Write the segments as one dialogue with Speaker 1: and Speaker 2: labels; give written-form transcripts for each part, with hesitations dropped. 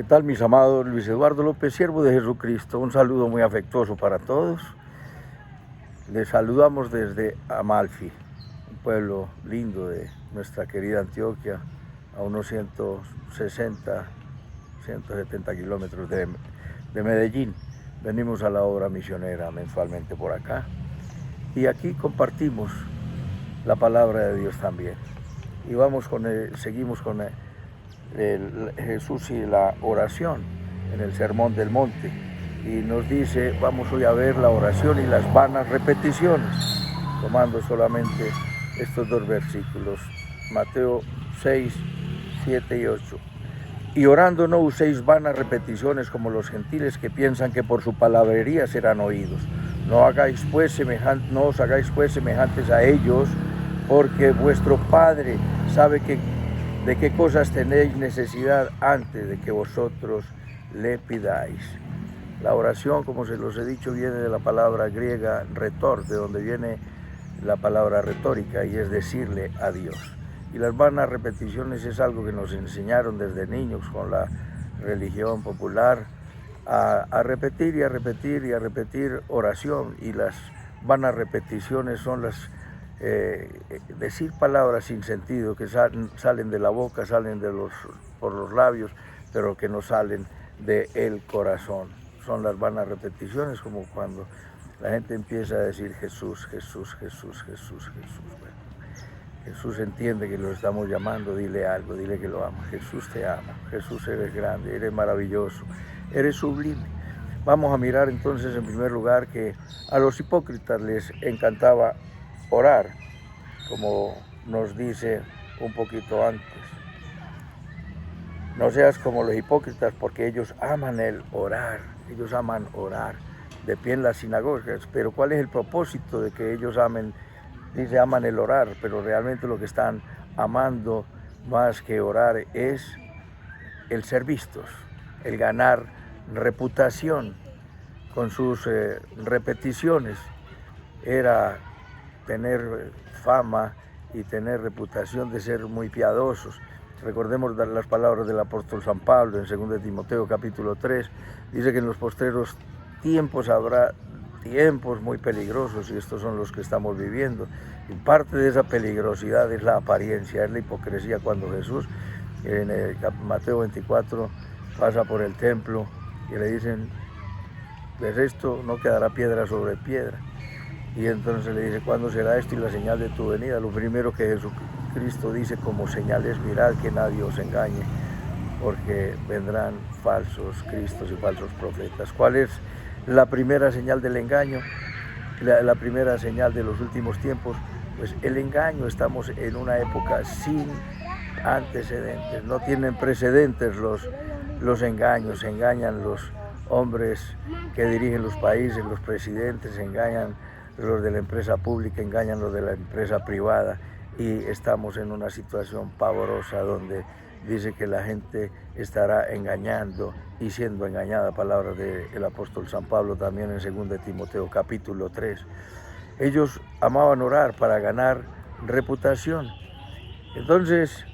Speaker 1: ¿Qué tal, mis amados? Luis Eduardo López, siervo de Jesucristo. Un saludo muy afectuoso para todos. Les saludamos desde Amalfi, un pueblo lindo de nuestra querida Antioquia, a unos 160, 170 kilómetros de Medellín. Venimos a la obra misionera mensualmente por acá y aquí compartimos la palabra de Dios también. Y seguimos con Jesús y la oración en el Sermón del Monte. Y nos dice, vamos hoy a ver la oración y las vanas repeticiones, tomando solamente estos dos versículos, Mateo 6, 7 y 8. Y orando no uséis vanas repeticiones como los gentiles que piensan que por su palabrería serán oídos. No os hagáis pues semejantes a ellos, porque vuestro Padre sabe de qué cosas tenéis necesidad antes de que vosotros le pidáis. La oración, como se los he dicho, viene de la palabra griega retor, de donde viene la palabra retórica, y es decirle a Dios. Y las vanas repeticiones es algo que nos enseñaron desde niños con la religión popular, a repetir y a repetir y a repetir oración. Y las vanas repeticiones son decir palabras sin sentido que salen de la boca, salen por los labios, pero que no salen del corazón. Son las vanas repeticiones, como cuando la gente empieza a decir Jesús, Jesús, Jesús, Jesús, Jesús. Bueno, Jesús entiende que lo estamos llamando, dile algo, dile que lo ama. Jesús te ama, Jesús eres grande, eres maravilloso, eres sublime. Vamos a mirar entonces en primer lugar que a los hipócritas les encantaba orar, como nos dice un poquito antes. No seas como los hipócritas, porque ellos aman el orar, ellos aman orar de pie en las sinagogas. Pero ¿cuál es el propósito de que ellos amen? Dice aman el orar, pero realmente lo que están amando más que orar es el ser vistos, el ganar reputación con sus repeticiones. Era tener fama y tener reputación de ser muy piadosos. Recordemos las palabras del apóstol San Pablo en 2 Timoteo capítulo 3, dice que en los postreros tiempos habrá tiempos muy peligrosos, y estos son los que estamos viviendo. Y parte de esa peligrosidad es la apariencia, es la hipocresía. Cuando Jesús en Mateo 24 pasa por el templo y le dicen, ¿ves esto? No quedará piedra sobre piedra. Y entonces le dice, ¿cuándo será esto y la señal de tu venida? Lo primero que Jesucristo dice como señal es, mirad que nadie os engañe, porque vendrán falsos cristos y falsos profetas. ¿Cuál es la primera señal del engaño? La primera señal de los últimos tiempos, pues el engaño. Estamos en una época sin antecedentes, no tienen precedentes los engaños. Se engañan los hombres que dirigen los países, los presidentes, se engañan los de la empresa pública, engañan los de la empresa privada, y estamos en una situación pavorosa donde dice que la gente estará engañando y siendo engañada, palabras del apóstol San Pablo también en 2 Timoteo capítulo 3. Ellos amaban orar para ganar reputación. Entonces,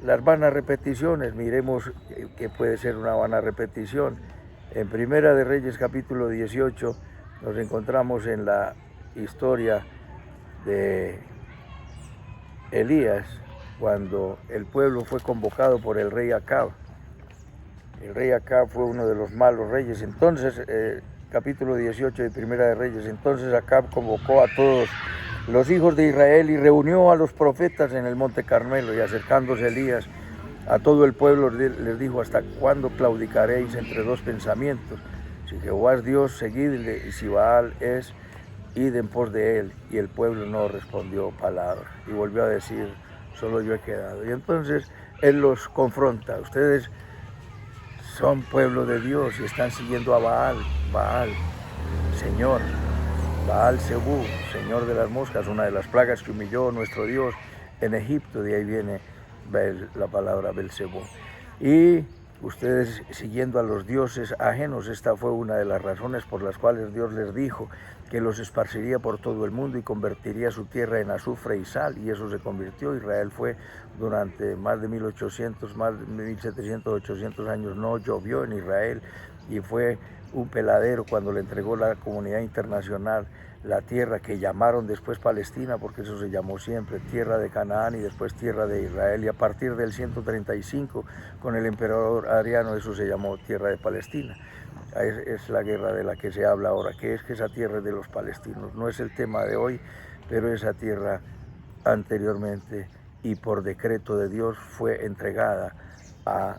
Speaker 1: las vanas repeticiones, miremos que puede ser una vana repetición. En Primera de Reyes capítulo 18 nos encontramos en la historia de Elías, cuando el pueblo fue convocado por el rey Acab. El rey Acab fue uno de los malos reyes. Entonces, capítulo 18 de Primera de Reyes, entonces Acab convocó a todos los hijos de Israel y reunió a los profetas en el monte Carmelo, y acercándose Elías a todo el pueblo les dijo, ¿hasta cuándo claudicaréis entre dos pensamientos? Si Jehová es Dios, seguidle, y si Baal es, id en pos de él. Y el pueblo no respondió palabra, y volvió a decir, solo yo he quedado. Y entonces él los confronta, ustedes son pueblo de Dios y están siguiendo a Baal, Señor, Baal Zebú, Señor de las moscas, una de las plagas que humilló nuestro Dios en Egipto, de ahí viene la palabra Belzebú. Y ustedes siguiendo a los dioses ajenos. Esta fue una de las razones por las cuales Dios les dijo que los esparciría por todo el mundo y convertiría su tierra en azufre y sal, y eso se convirtió. Israel fue durante más de 1800, más de 1700, 800 años, no llovió en Israel, y fue un peladero cuando le entregó la comunidad internacional la tierra que llamaron después Palestina, porque eso se llamó siempre, tierra de Canaán y después tierra de Israel, y a partir del 135 con el emperador Adriano eso se llamó tierra de Palestina. Es la guerra de la que se habla ahora, que es que esa tierra es de los palestinos. No es el tema de hoy, pero esa tierra anteriormente y por decreto de Dios fue entregada a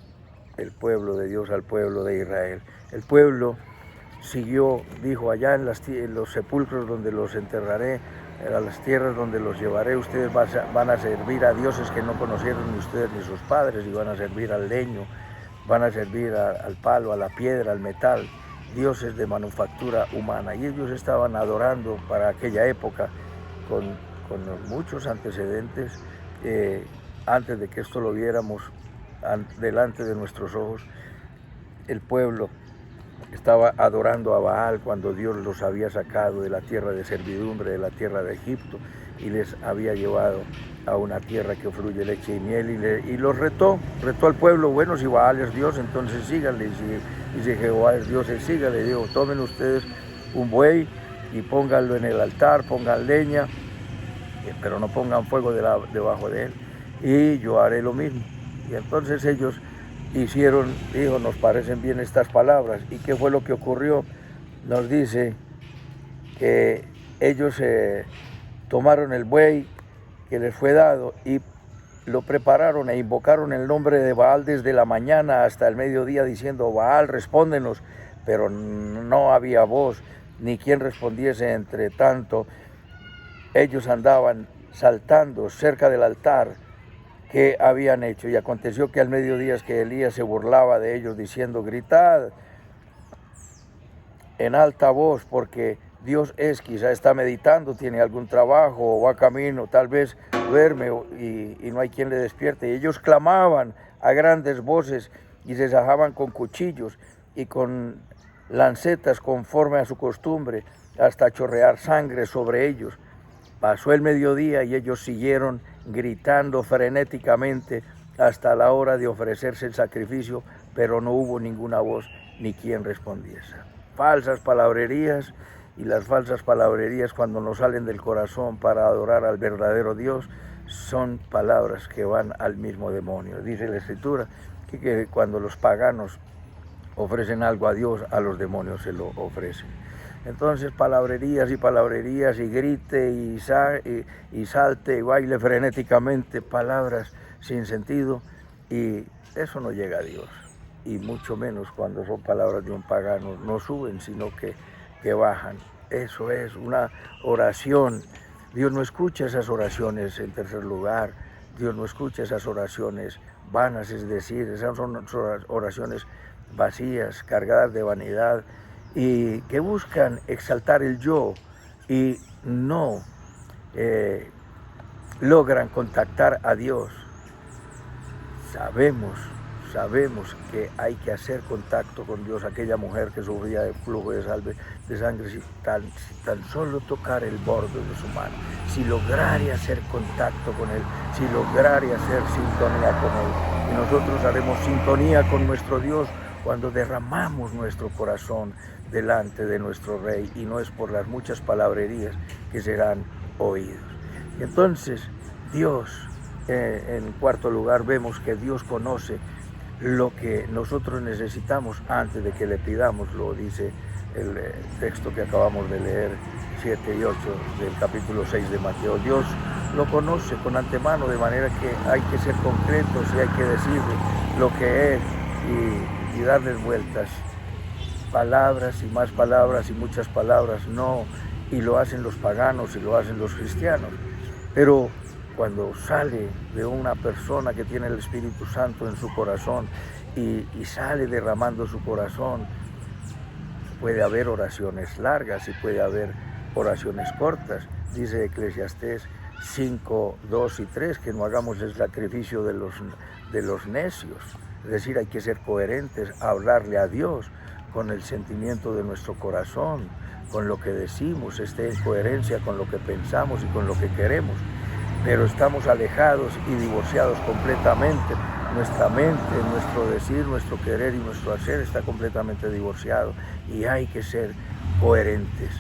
Speaker 1: el pueblo de Dios, al pueblo de Israel. El pueblo siguió, dijo, allá en los sepulcros donde los enterraré, a las tierras donde los llevaré, ustedes van a servir a dioses que no conocieron ni ustedes ni sus padres, y van a servir al leño, van a servir al palo, a la piedra, al metal, dioses de manufactura humana. Y ellos estaban adorando para aquella época con muchos antecedentes, antes de que esto lo viéramos delante de nuestros ojos. El pueblo estaba adorando a Baal cuando Dios los había sacado de la tierra de servidumbre, de la tierra de Egipto, y les había llevado a una tierra que fluye leche y miel, y los retó al pueblo. Bueno, si Baal es Dios, entonces síganle, y si Jehová es Dios, síganle. Digo, tomen ustedes un buey y pónganlo en el altar, pongan leña, pero no pongan fuego debajo de él, y yo haré lo mismo. Y entonces ellos hicieron, dijo, nos parecen bien estas palabras. ¿Y qué fue lo que ocurrió? Nos dice que ellos tomaron el buey que les fue dado y lo prepararon e invocaron el nombre de Baal desde la mañana hasta el mediodía, diciendo, Baal, respóndenos. Pero no había voz ni quien respondiese. Entre tanto, ellos andaban saltando cerca del altar que habían hecho, y aconteció que al mediodía es que Elías se burlaba de ellos diciendo, gritad en alta voz, porque Dios quizá está meditando, tiene algún trabajo o va camino, tal vez duerme y no hay quien le despierte. Y ellos clamaban a grandes voces y se sajaban con cuchillos y con lancetas conforme a su costumbre, hasta chorrear sangre sobre ellos. Pasó el mediodía y ellos siguieron gritando frenéticamente hasta la hora de ofrecerse el sacrificio, pero no hubo ninguna voz ni quien respondiese. Falsas palabrerías, y las falsas palabrerías, cuando nos salen del corazón para adorar al verdadero Dios, son palabras que van al mismo demonio. Dice la Escritura que cuando los paganos ofrecen algo a Dios, a los demonios se lo ofrecen. Entonces palabrerías, y grite y salte y baile frenéticamente, palabras sin sentido, y eso no llega a Dios, y mucho menos cuando son palabras de un pagano, no suben sino que bajan. Eso es una oración. Dios no escucha esas oraciones. En tercer lugar, Dios no escucha esas oraciones vanas, es decir, esas son oraciones vacías, cargadas de vanidad, y que buscan exaltar el yo y no logran contactar a Dios. Sabemos que hay que hacer contacto con Dios. Aquella mujer que sufría de flujo de sangre, si tan solo tocar el borde de su mano, si lograre hacer contacto con Él, si lograre hacer sintonía con Él, y nosotros haremos sintonía con nuestro Dios cuando derramamos nuestro corazón delante de nuestro Rey, y no es por las muchas palabrerías que serán oídos. Y entonces Dios, en cuarto lugar, vemos que Dios conoce lo que nosotros necesitamos antes de que le pidamos. Lo dice el texto que acabamos de leer, 7 y 8 del capítulo 6 de Mateo. Dios lo conoce con antemano, de manera que hay que ser concretos y hay que decirle lo que es y darles vueltas, palabras y más palabras y muchas palabras, no, y lo hacen los paganos y lo hacen los cristianos. Pero cuando sale de una persona que tiene el Espíritu Santo en su corazón y sale derramando su corazón, puede haber oraciones largas y puede haber oraciones cortas. Dice Eclesiastés 5, 2 y 3, que no hagamos el sacrificio de los necios. Es decir, hay que ser coherentes, hablarle a Dios con el sentimiento de nuestro corazón, con lo que decimos, esté en coherencia con lo que pensamos y con lo que queremos. Pero estamos alejados y divorciados completamente. Nuestra mente, nuestro decir, nuestro querer y nuestro hacer está completamente divorciado y hay que ser coherentes.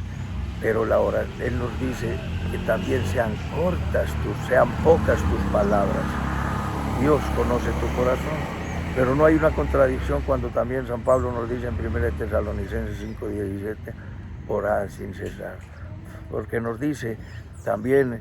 Speaker 1: Pero Él nos dice que también sean pocas tus palabras. Dios conoce tu corazón. Pero no hay una contradicción cuando también San Pablo nos dice en 1 Tesalonicenses 5:17, orad sin cesar. Porque nos dice también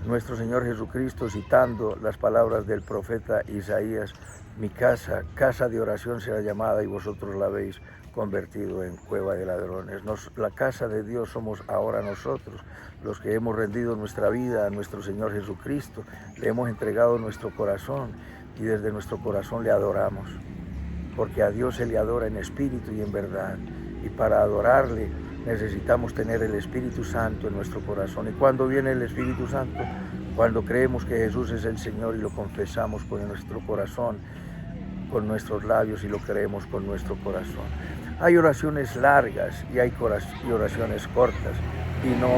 Speaker 1: nuestro Señor Jesucristo, citando las palabras del profeta Isaías, mi casa de oración será llamada y vosotros la habéis convertido en cueva de ladrones. La casa de Dios somos ahora nosotros, los que hemos rendido nuestra vida a nuestro Señor Jesucristo, le hemos entregado nuestro corazón y desde nuestro corazón le adoramos, porque a Dios se le adora en espíritu y en verdad, y para adorarle necesitamos tener el Espíritu Santo en nuestro corazón. ¿Y cuándo viene el Espíritu Santo? Cuando creemos que Jesús es el Señor y lo confesamos con nuestro corazón, con nuestros labios y lo creemos con nuestro corazón. Hay oraciones largas y hay oraciones cortas, y no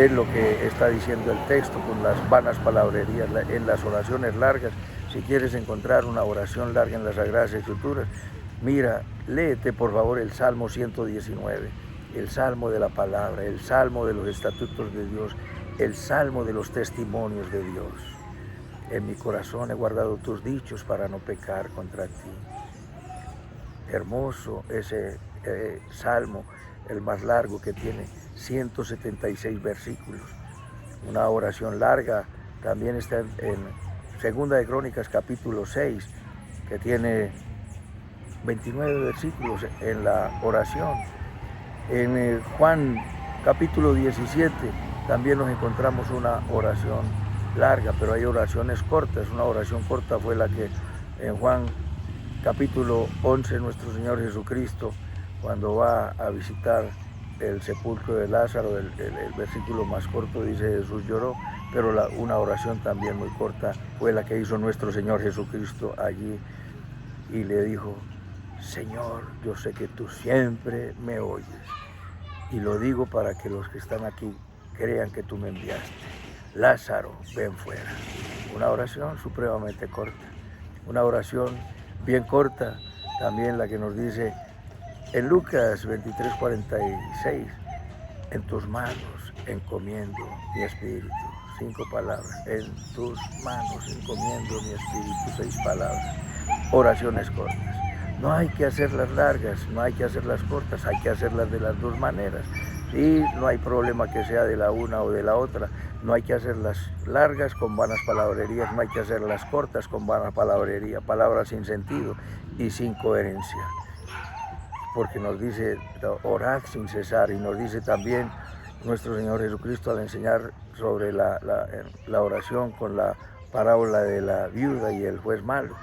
Speaker 1: es lo que está diciendo el texto con las vanas palabrerías. En las oraciones largas, si quieres encontrar una oración larga en las Sagradas Escrituras, mira, léete por favor el Salmo 119, el Salmo de la palabra, el Salmo de los estatutos de Dios, el Salmo de los testimonios de Dios. En mi corazón he guardado tus dichos para no pecar contra ti. Hermoso ese Salmo, el más largo, que tiene 176 versículos. Una oración larga también está en Segunda de Crónicas capítulo 6, que tiene 29 versículos en la oración. En Juan capítulo 17 también nos encontramos una oración larga, pero hay oraciones cortas. Una oración corta fue la que en Juan capítulo 11 nuestro Señor Jesucristo, cuando va a visitar el sepulcro de Lázaro, el versículo más corto dice: Jesús lloró, pero una oración también muy corta fue la que hizo nuestro Señor Jesucristo allí, y le dijo: Señor, yo sé que tú siempre me oyes, y lo digo para que los que están aquí crean que tú me enviaste. Lázaro, ven fuera. Una oración supremamente corta. Una oración bien corta también la que nos dice en Lucas 23:46, en tus manos encomiendo mi espíritu. 5 palabras, en tus manos encomiendo mi espíritu. 6 palabras. Oraciones cortas. No hay que hacerlas largas, no hay que hacerlas cortas, hay que hacerlas de las dos maneras. Sí, no hay problema que sea de la una o de la otra. No hay que hacerlas largas con vanas palabrerías, no hay que hacerlas cortas con vana palabrería, palabras sin sentido y sin coherencia. Porque nos dice, orad sin cesar, y nos dice también nuestro Señor Jesucristo al enseñar sobre la oración con la parábola de la viuda y el juez malo.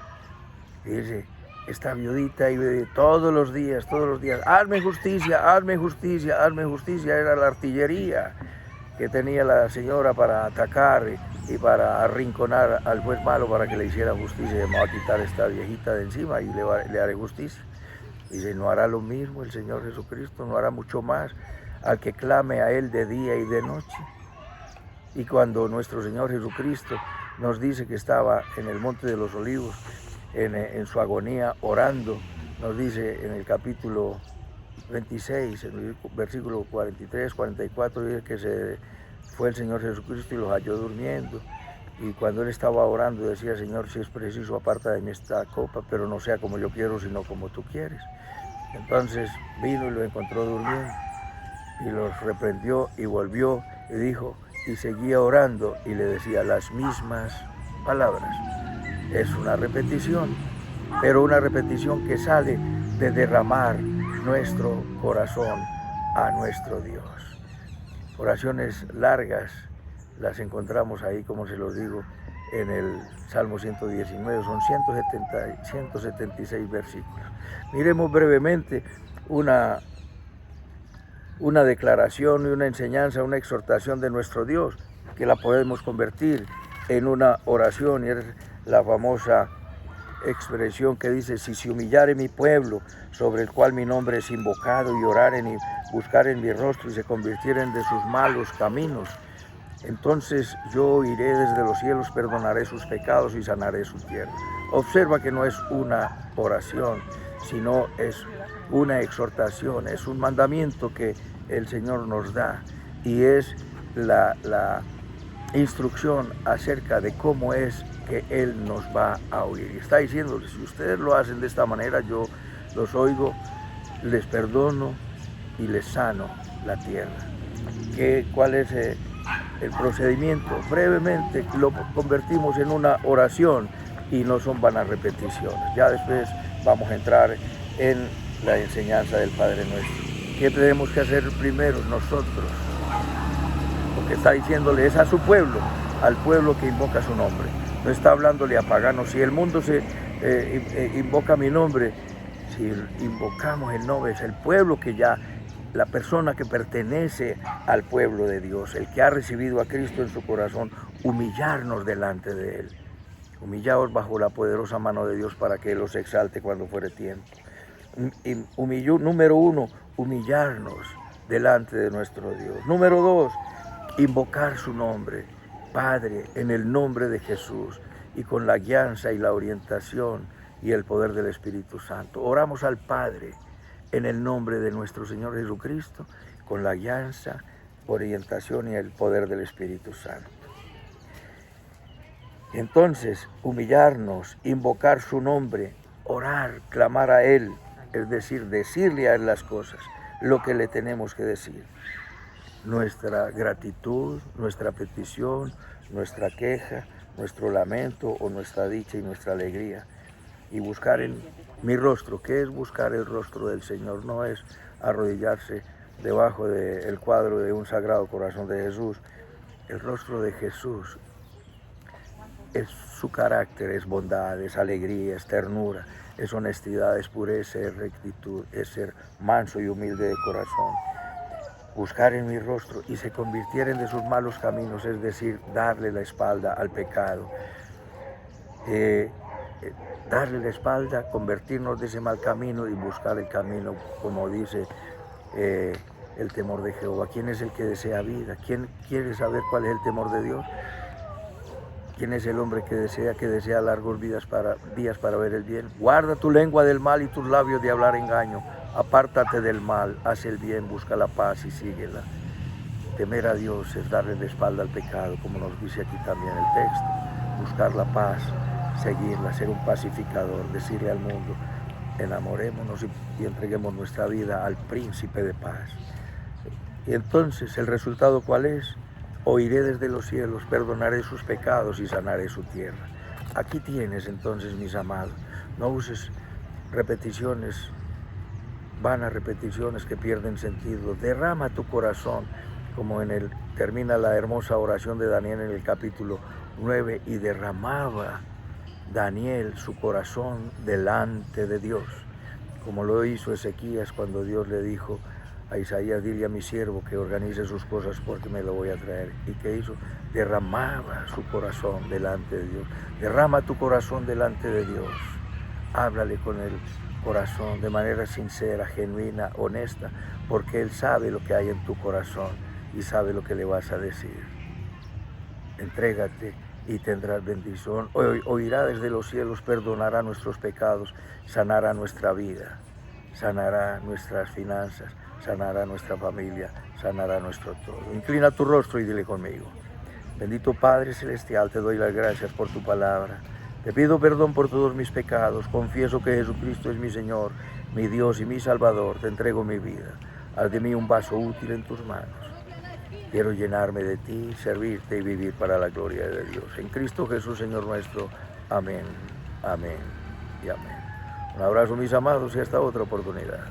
Speaker 1: Y dice, esta viudita iba todos los días, hazme justicia, hazme justicia, hazme justicia. Era la artillería que tenía la señora para atacar y para arrinconar al juez malo para que le hiciera justicia. Me va a quitar esta viejita de encima y le haré justicia. Y dice, ¿no hará lo mismo el Señor Jesucristo? ¿No hará mucho más al que clame a Él de día y de noche? Y cuando nuestro Señor Jesucristo nos dice que estaba en el Monte de los Olivos, en su agonía orando, nos dice en el capítulo 26, en el versículo 43, 44, dice que se fue el Señor Jesucristo y los halló durmiendo. Y cuando Él estaba orando decía, Señor, si es preciso, aparta de mí esta copa, pero no sea como yo quiero, sino como tú quieres. Entonces vino y lo encontró durmiendo, y los reprendió y volvió y dijo, y seguía orando y le decía las mismas palabras. Es una repetición, pero una repetición que sale de derramar nuestro corazón a nuestro Dios. Oraciones largas las encontramos ahí, como se los digo, en el Salmo 119, son 176 versículos. Miremos brevemente una declaración y una enseñanza, una exhortación de nuestro Dios, que la podemos convertir en una oración, y es la famosa expresión que dice: si se humillare mi pueblo, sobre el cual mi nombre es invocado, y oraren y buscaren mi rostro y se convirtieren de sus malos caminos, entonces yo iré desde los cielos, perdonaré sus pecados y sanaré su tierra. Observa que no es una oración, sino es una exhortación, es un mandamiento que el Señor nos da, y es la instrucción acerca de cómo es que Él nos va a oír. Y está diciendo: si ustedes lo hacen de esta manera, yo los oigo, les perdono y les sano la tierra. ¿Cuál es el procedimiento? Brevemente lo convertimos en una oración y no son vanas repeticiones. Ya después vamos a entrar en la enseñanza del Padre Nuestro. ¿Qué tenemos que hacer primero nosotros? Porque está diciéndole es a su pueblo, al pueblo que invoca su nombre. No está hablándole a paganos. Si el mundo invoca mi nombre, si invocamos el nombre, es el pueblo que ya, la persona que pertenece al pueblo de Dios, el que ha recibido a Cristo en su corazón, humillarnos delante de Él. Humillaos bajo la poderosa mano de Dios para que Él los exalte cuando fuere tiempo. Número 1, humillarnos delante de nuestro Dios. Número 2, invocar su nombre. Padre, en el nombre de Jesús, y con la guianza y la orientación y el poder del Espíritu Santo. Oramos al Padre en el nombre de nuestro Señor Jesucristo, con la guianza, orientación y el poder del Espíritu Santo. Entonces, humillarnos, invocar su nombre, orar, clamar a Él, es decir, decirle a Él las cosas, lo que le tenemos que decir. Nuestra gratitud, nuestra petición, nuestra queja, nuestro lamento o nuestra dicha y nuestra alegría. Y buscar en mi rostro. ¿Qué es buscar el rostro del Señor? No es arrodillarse debajo del cuadro de un Sagrado Corazón de Jesús. El rostro de Jesús es su carácter, es bondad, es alegría, es ternura, es honestidad, es pureza, es rectitud, es ser manso y humilde de corazón. Buscar en mi rostro y se convirtieren de sus malos caminos, es decir, darle la espalda al pecado. Darle la espalda, convertirnos de ese mal camino y buscar el camino, como dice el temor de Jehová. ¿Quién es el que desea vida? ¿Quién quiere saber cuál es el temor de Dios? ¿Quién es el hombre que desea largos días para ver el bien? Guarda tu lengua del mal y tus labios de hablar engaño. Apártate del mal, haz el bien, busca la paz y síguela. Temer a Dios es darle la espalda al pecado, como nos dice aquí también el texto. Buscar la paz, seguirla, ser un pacificador, decirle al mundo: enamorémonos y entreguemos nuestra vida al príncipe de paz. Y entonces, ¿el resultado cuál es? Oiré desde los cielos, perdonaré sus pecados y sanaré su tierra. Aquí tienes entonces, mis amados. No uses repeticiones, vanas repeticiones que pierden sentido. Derrama tu corazón, como termina la hermosa oración de Daniel en el capítulo 9, y derramaba Daniel su corazón delante de Dios, como lo hizo Ezequías cuando Dios le dijo a Isaías: dile a mi siervo que organice sus cosas porque me lo voy a traer. ¿Y qué hizo? Derramaba su corazón delante de Dios. Derrama tu corazón delante de Dios. Háblale con el corazón de manera sincera, genuina, honesta, porque Él sabe lo que hay en tu corazón y sabe lo que le vas a decir. Entrégate y tendrás bendición. Oirá desde los cielos, perdonará nuestros pecados, sanará nuestra vida, sanará nuestras finanzas, sanará nuestra familia, sanará nuestro todo. Inclina tu rostro y dile conmigo: bendito Padre Celestial, te doy las gracias por tu palabra. Te pido perdón por todos mis pecados. Confieso que Jesucristo es mi Señor, mi Dios y mi Salvador. Te entrego mi vida. Haz de mí un vaso útil en tus manos. Quiero llenarme de ti, servirte y vivir para la gloria de Dios. En Cristo Jesús, Señor nuestro. Amén, amén y amén. Un abrazo, mis amados, y hasta otra oportunidad.